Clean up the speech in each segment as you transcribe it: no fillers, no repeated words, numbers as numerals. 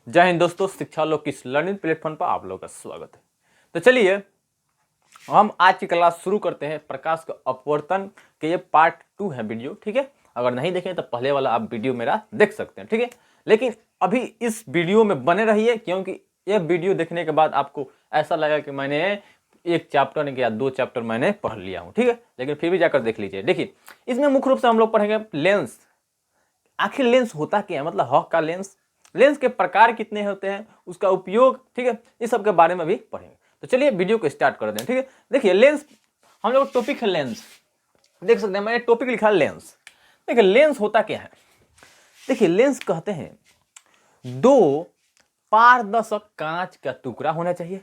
जय हिंद दोस्तों, शिक्षा लोग की लर्निंग प्लेटफॉर्म पर आप लोगों का स्वागत है। तो चलिए हम आज की क्लास शुरू करते हैं। प्रकाश का अपवर्तन के ये पार्ट 2 है वीडियो, ठीक है। अगर नहीं देखें तो पहले वाला आप वीडियो मेरा देख सकते हैं, ठीक है। लेकिन अभी इस वीडियो में बने रहिए, क्योंकि ये वीडियो देखने के बाद आपको ऐसा लगेगा कि मैंने एक चैप्टर या 2 चैप्टर मैंने पढ़ लिया हूँ, ठीक है। लेकिन फिर भी जाकर देख लीजिए। देखिए, इसमें मुख्य रूप से हम लोग पढ़ेंगे लेंस। आखिर लेंस होता क्या है, मतलब हॉक का लेंस, लेंस के प्रकार कितने होते हैं, उसका उपयोग, ठीक है, इस सब के बारे में भी पढ़ेंगे। तो चलिए वीडियो को स्टार्ट कर दें, ठीक है। देखिए लेंस, हम लोग टॉपिक है लेंस, देख सकते हैं मैंने टॉपिक लिखा है लेंस। देखिए लेंस होता क्या है। देखिए लेंस कहते हैं दो पारदर्शक कांच का टुकड़ा होना चाहिए।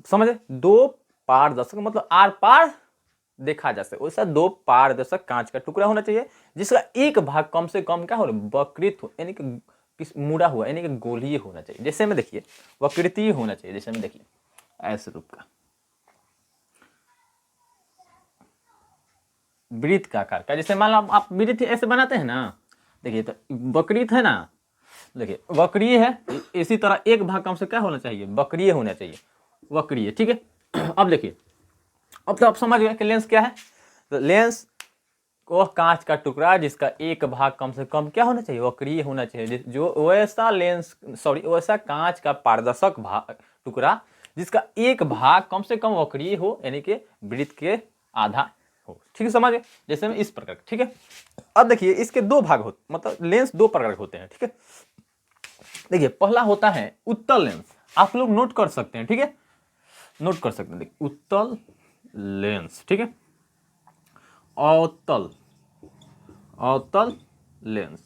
समझे, दो पारदर्शक मतलब आर पार देखा जा सके, वैसा दो पारदर्शक कांच का टुकड़ा होना चाहिए जिसका एक भाग कम से कम क्या हो, वक्रित हो, यानी कि मुड़ा हुआ, यानी कि गोलीय होना चाहिए। जैसे में देखिए वक्रितीय होना चाहिए, जैसे में देखिए ऐसे रूप का वृत्त का आकार का। जैसे मान लो आप वृत्त ऐसे बनाते हैं ना, देखिए तो वक्रित है ना, देखिए वक्रीय है, इसी तरह एक भाग कम से क्या होना चाहिए, वक्रीय होना चाहिए, वक्रीय, ठीक है। अब देखिए, अब तो आप समझ गए कि लेंस क्या है। तो लेंस वह कांच का टुकड़ा जिसका एक भाग कम से कम क्या होना चाहिए, वक्रीय होना चाहिए, जो वैसा लेंस वैसा कांच का पारदर्शक भाग टुकड़ा जिसका एक भाग कम से कम वक्रीय हो, यानी कि वृत्त के आधा हो, ठीक है, समझ गए। जैसे में इस प्रकार, ठीक है। अब देखिए इसके दो भाग होते, मतलब लेंस दो प्रकार के होते हैं, ठीक है। देखिए पहला होता है उत्तल लेंस, आप लोग नोट कर सकते हैं, ठीक है, नोट कर सकते हैं। देखिए उत्तल लेंस, ठीक है, अवतल, अवतल लेंस,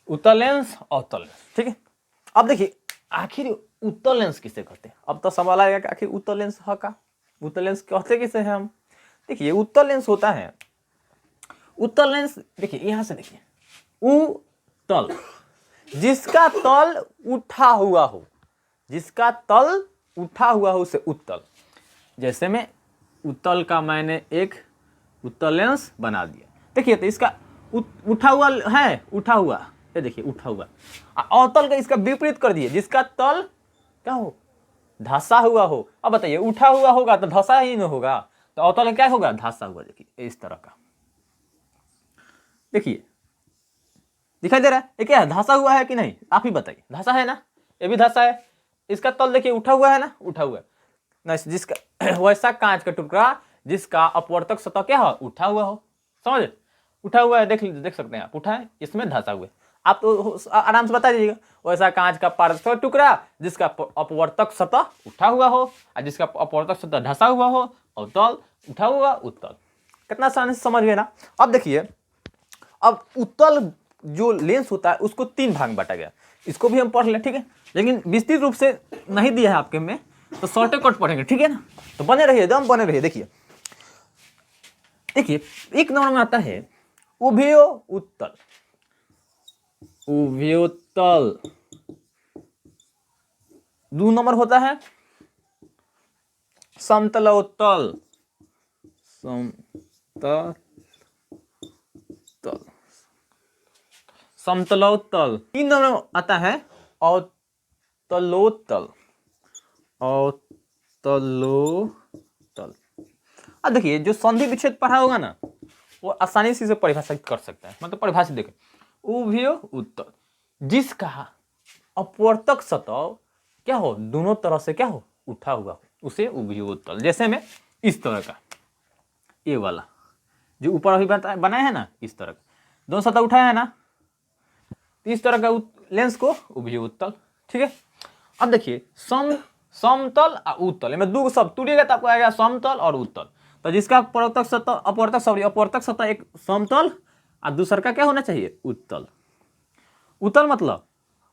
उत्तल लेंस, अवतल लेंस, ठीक है। अब देखिए आखिर उत्तल लेंस किसे कहते हैं। अब तो सवाल आएगा कि आखिर उत्तल लेंस है का, उत्तल लेंस कहते किसे हैं हम। देखिए उत्तल लेंस होता है, उत्तल लेंस देखिए यहां से देखिए, उत्तल जिसका तल उठा हुआ हो, जिसका तल उठा हुआ हो उसे उत्तल। जैसे में उत्तल का मैंने एक उत्तल लेंस बना दिया, देखिए तो इसका उठा हुआ है, उठा हुआ, ये देखिए उठा हुआ। अवतल का इसका विपरीत कर दिए, जिसका तल क्या हो, धंसा हुआ हो। अब बताइए उठा हुआ होगा तो धंसा ही नहीं होगा, तो अवतल क्या होगा, धंसा हुआ। देखिए इस तरह का, देखिए दिखाई दे रहा है, ये क्या है, धंसा हुआ है कि नहीं, आप ही बताइए। धंसा है ना, ये भी धंसा है। इसका तल देखिए उठा हुआ है ना, उठा हुआ है ना, जिसका वैसा कांच का टुकड़ा जिसका अपवर्तक सतह क्या हो, उठा हुआ हो। समझ, उठा हुआ है, देख सकते हैं आप, उठा है, इसमें धंसा हुआ है। आप तो आराम से बता दीजिएगा, वैसा कांच का पारदर्शक टुकड़ा जिसका अपवर्तक सतह उठा हुआ हो और जिसका अपवर्तक सतह धंसा हुआ हो, और तल उठा हुआ, उत्तल। कितना आसानी से समझ गए ना। अब देखिए, अब उत्तल जो लेंस होता है उसको 3 भाग में बांटा गया, इसको भी हम पढ़ लें, ठीक है। लेकिन विस्तृत रूप से नहीं दिया है आपके में, तो शॉर्ट कट पढ़ेंगे, ठीक है ना। तो बने रहिए, एकदम बने रहिए। देखिए देखिए एक नंबर में आता है उभयो उत्तल, उभयोत्तल। 2 नंबर होता है समतलोत्तल, समतल, समतलोत्तल। 3 नंबर में आता है अवतलोत्तल, अवतलोत्तल। अब देखिए जो संधि विच्छेद पढ़ा होगा ना, वो आसानी से इसे परिभाषित कर सकता है। मतलब परिभाषित देखिए, उभयो उत्तल जिसका अपवर्तक सतह क्या हो, दोनों तरह से क्या हो, उठा हुआ, उसे उभयो उत्तल। जैसे में इस तरह का, ये वाला जो ऊपर अभी बनाया है ना, इस तरह का दोनों सतह उठाया है ना, इस तरह का लेंस को उभयो उत्तल, ठीक है। अब देखिए समतल और उत्तल, इनमें 2 शब्द तुड़िएगा तो आपको आएगा समतल और उत्तल। तो जिसका अपवर्तक सतह अपवर्तक सतह एक समतल और दूसरा का क्या होना चाहिए, उत्तल। उत्तल मतलब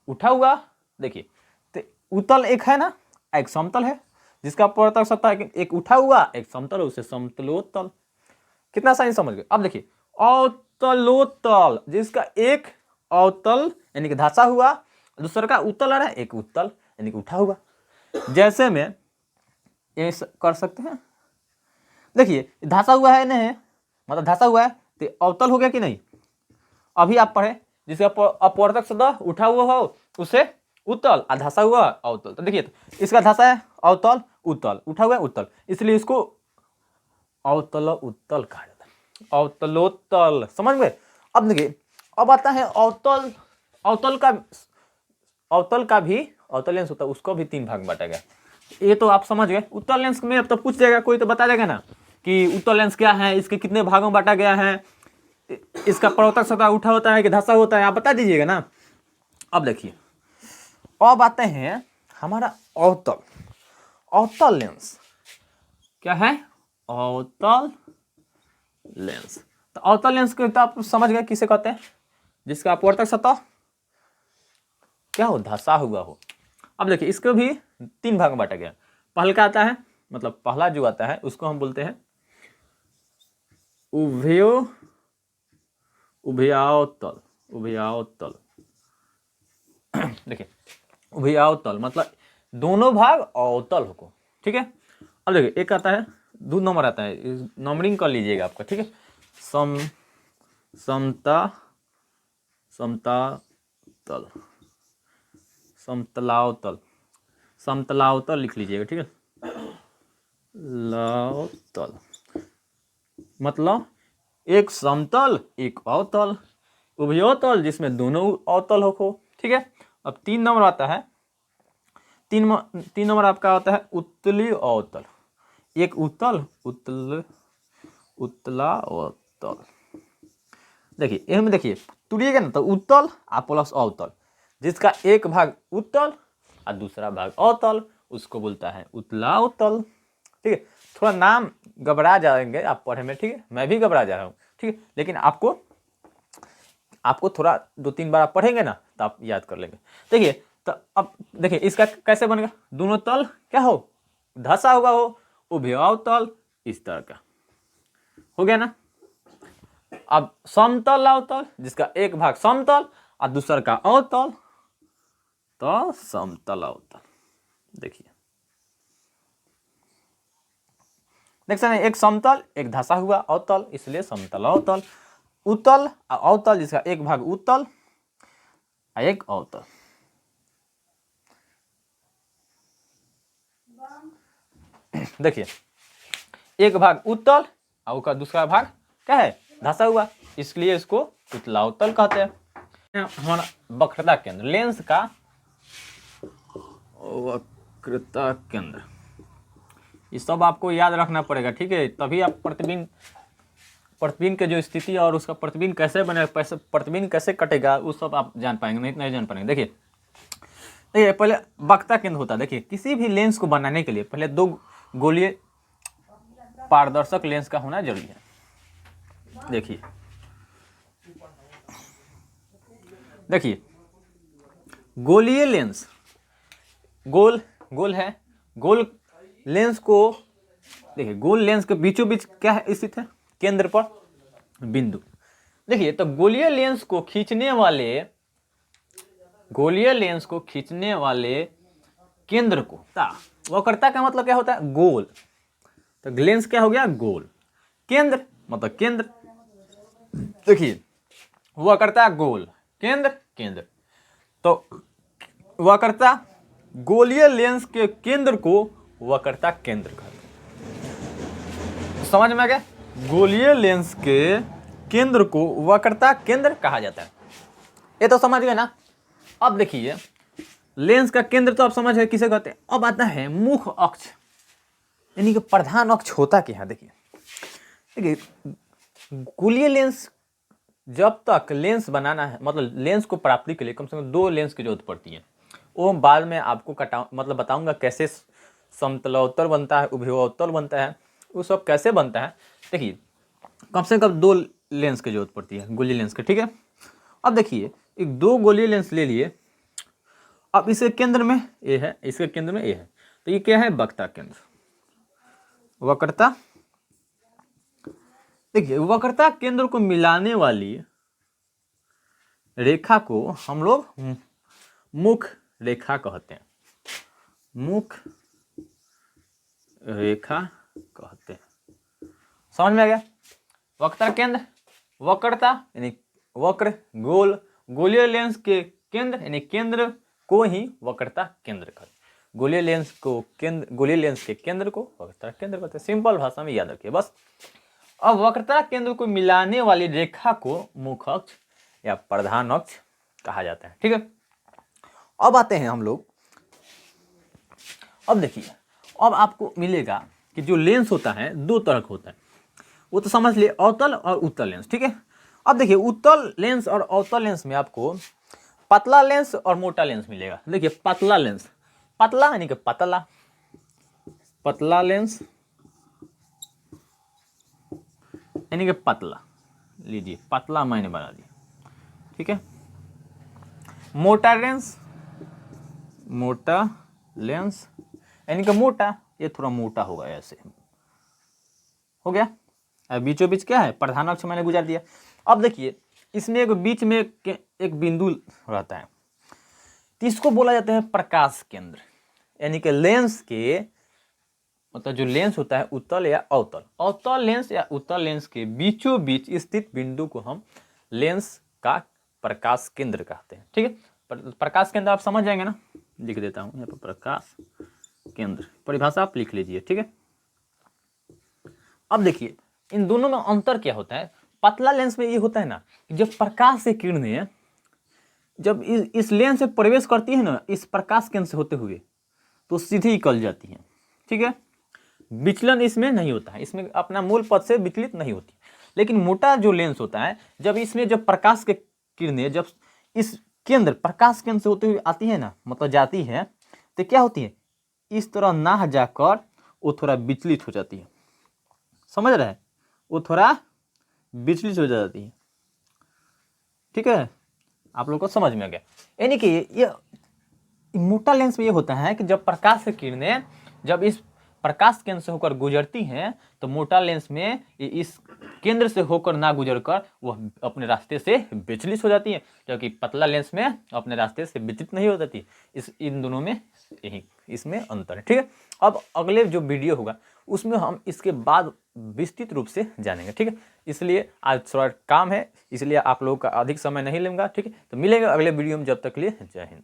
उठा हुआ। देखिए तो उत्तल एक है ना, एक समतल है, जिसका अपवर्तक सतह एक उठा हुआ एक समतल है, उसे समतलोत्तल। कितना आसानी समझ गए। अब देखिए अवतलोत्तल जिसका एक अवतल यानी कि धंसा हुआ, दूसरा का उत्तल आ रहा है, एक उत्तल यानी कि उठा हुआ। जैसे में ये कर सकते हैं, देखिए धंसा हुआ है नहीं, मतलब धंसा हुआ है तो अवतल हो गया कि नहीं। अभी आप पढ़े जिसका अपवर्तक सतह उठा हुआ हो उसे उत्तल, और धंसा हुआ अवतल। तो देखिए, तो इसका धंसा है अवतल, उत्तल, उठा हुआ है उत्तल, इसलिए इसको अवतल उत्तल कहा जाता है, अवतलोत्तल। समझ गए? अब देखिए, अब आता है अवतल। अवतल का भी अवतल लेंस होता है, उसको भी 3 भाग में बांटा गया। ये तो आप समझ गए। उत्तल लेंस में अब तो पूछ जाएगा कोई, तो बता देगा ना कि उत्तल लेंस क्या है, इसके कितने भागों में बांटा गया है, इसका प्रवर्तक सतह उठा होता है कि धंसा होता है, आप बता दीजिएगा ना। अब देखिए, अब आते हैं हमारा अवतल। अवतल लेंस क्या है? अवतल लेंस। तो अवतल लेंस को तो आप समझ गए किसे कहते हैं, जिसका अपवर्तक सतह क्या हो, धंसा हुआ हो। अब देखिए, इसको भी 3 भाग में बांटा गया। पहल का आता है, मतलब पहला जो आता है उसको हम बोलते हैं उभयावतल। उभयावतल देखिए, उभयावतल मतलब दोनों भाग अवतल हो। ठीक है। अब देखिए, एक आता है, 2 नंबर आता है, नंबरिंग कर लीजिएगा आपका। ठीक है। समतलावतल, समतलावतल, समतलावतल लिख लीजिएगा। ठीक है। लावतल मतलब एक समतल एक अवतल, उभयोतल जिसमें दोनों अवतल हो। ठीक है। अब 3 नंबर आता है, 3 नंबर आपका आता है उत्तली अवतल। एक उत्तल, उत्तला अवतल। देखिए, इसमें देखिए तुड़िएगा ना, तो उत्तल प्लस अवतल, जिसका एक भाग उत्तल और दूसरा भाग अवतल, उसको बोलता है उत्तला अवतल। ठीक है। थोड़ा नाम घबरा जाएंगे आप पढ़े में। ठीक है, मैं भी घबरा जा रहा हूँ। ठीक है, लेकिन आपको थोड़ा 2-3 बार आप पढ़ेंगे ना तो आप याद कर लेंगे। देखिए, तो अब देखिए इसका कैसे बनेगा, दोनों तल क्या हो, धंसा हुआ हो, उभयावतल इस तरह का हो गया ना। अब समतल अवतल, जिसका एक भाग समतल और दूसरा का अवतल, तो समतल अवतल। देखिए, देख सकते हैं, एक समतल एक धंसा हुआ अवतल, इसलिए समतल अवतल। उत्तल और अवतल, जिसका एक भाग उत्तल और एक अवतल। देखिए, एक भाग उत्तल और उसका दूसरा भाग क्या है, धंसा हुआ, इसलिए इसको उत्तलावतल कहते हैं। हमारा वक्रता केंद्र, लेंस का वक्रता केंद्र, ये सब आपको याद रखना पड़ेगा। ठीक है, तभी आप प्रतिबिंब के जो स्थिति और उसका प्रतिबिंब कैसे बने, प्रतिबिंब कैसे कटेगा, वो सब आप जान पाएंगे, नहीं जान पाएंगे। देखिए पहले वक्रता केंद्र होता है। देखिए, किसी भी लेंस को बनाने के लिए पहले 2 गोलीय पारदर्शक लेंस का होना जरूरी है। देखिए गोलीय लेंस, गोल है, गोल लेंस को देखिए, गोल लेंस के बीचों बीच क्या है स्थित है, केंद्र पर बिंदु। देखिए, तो गोलीय लेंस को खींचने वाले केंद्र को वक्रता का मतलब क्या होता है, गोल। तो लेंस क्या हो गया, गोल, केंद्र मतलब केंद्र। देखिए, वक्रता गोल, केंद्र, तो वक्रता गोलीय लेंस के केंद्र को वक्रता केंद्र कहते हैं। समझ में आ गया, गोलीय लेंस के केंद्र को वक्रता केंद्र कहा जाता है। ये तो समझ गए ना। अब देखिए, लेंस का केंद्र तो आप समझ गए किसे कहते हैं। अब आता है मुख्य अक्ष, यानी कि प्रधान अक्ष होता क्या है। देखिए गोलीय लेंस, जब तक लेंस बनाना है, मतलब लेंस को प्राप्ति के लिए कम से कम 2 लेंस की जरूरत पड़ती है। वो बाद में आपको बताऊंगा कैसे समतलोत्तर बनता है, उभयोत्तर बनता है, वो सब कैसे बनता है। देखिए, कम से कम 2 लेंस की जरूरत पड़ती है गोलीय लेंस के। ठीक है। अब देखिए, एक 2 गोलीय लेंस ले लिए। अब इसके केंद्र में ए है, इसके केंद्र में ए है, तो ये क्या है, वक्रता केंद्र, वक्रता। देखिए, वक्रता केंद्र को मिलाने वाली रेखा को हम लोग मुख्य रेखा कहते हैं, मुख्य रेखा कहते हैं। समझ में आ गया। वक्रता केंद्र, वक्रता यानी वक्र, गोल, गोलीय लेंस के केंद्र यानी केंद्र को ही वक्रता केंद्र कहते हैं। गोलीय लेंस के केंद्र को वक्रता केंद्र कहते हैं। सिंपल भाषा में याद रखिए बस। अब वक्रता केंद्र को मिलाने वाली रेखा को मुख्य अक्ष या प्रधान अक्ष कहा जाता है। ठीक है, अब आते हैं हम लोग। अब देखिए, अब आपको मिलेगा कि जो लेंस होता है दो तरह का होता है, वो तो समझ लिए, अवतल और उत्तल लेंस। ठीक है, अब देखिए उत्तल लेंस और अवतल लेंस में आपको पतला लेंस और मोटा लेंस मिलेगा। देखिए पतला लेंस, पतला यानी कि पतला, पतला लेंस यानी कि पतला, लीजिए पतला मैंने बना दिया। ठीक है, मोटा लेंस, मोटा लेंस यानी कि मोटा, ये थोड़ा मोटा होगा, ऐसे हो गया। अब बीचों बीच क्या है, प्रधान अक्ष मैंने गुजार दिया। अब देखिए इसमें एक बीच में एक बिंदु रहता है, तो इसको बोला जाता है प्रकाश केंद्र, यानी कि लेंस के मतलब जो लेंस होता है उत्तल या अवतल, अवतल लेंस या उत्तल लेंस के बीचों बीच स्थित बिंदु को हम लेंस का प्रकाश केंद्र कहते हैं। ठीक है, प्रकाश केंद्र आप समझ जाएंगे ना, लिख देता हूं यहाँ पर प्रकाश केंद्र, परिभाषा आप लिख लीजिए। ठीक है, अब देखिए इन दोनों में अंतर क्या होता है। पतला लेंस में ये होता है ना कि जब प्रकाश से किरणें जब इस लेंस से प्रवेश करती है ना, इस प्रकाश केंद्र से होते हुए, तो सीधे निकल जाती है। ठीक है, विचलन इसमें नहीं होता है, इसमें अपना मूल पथ से विचलित नहीं होती। लेकिन मोटा जो लेंस होता है, जब इसमें जब प्रकाश के किरणें जब इस केंद्र प्रकाश केंद्र से होते हुए आती है ना, मतलब जाती है, तो क्या होती है, इस तरह ना जाकर वो थोड़ा विचलित हो जाती है। समझ रहे हैं, वो थोड़ा विचलित हो जाती है। ठीक है, आप लोग को समझ में आ गया। यानी कि ये मोटा लेंस में ये होता है कि जब प्रकाश की किरणें जब इस प्रकाश केंद्र से होकर गुजरती हैं, तो मोटा लेंस में इस केंद्र से होकर ना गुजरकर वह अपने रास्ते से विचलित हो जाती है, जबकि पतला लेंस में अपने रास्ते से विचलित नहीं हो जाती। इन दोनों में यही इसमें अंतर है। ठीक है, अब अगले जो वीडियो होगा उसमें हम इसके बाद विस्तृत रूप से जानेंगे। ठीक है, इसलिए आज थोड़ा काम है, इसलिए आप लोगों का अधिक समय नहीं लूंगा। ठीक है, तो मिलेंगे अगले वीडियो में, जब तक के लिए जय हिंद।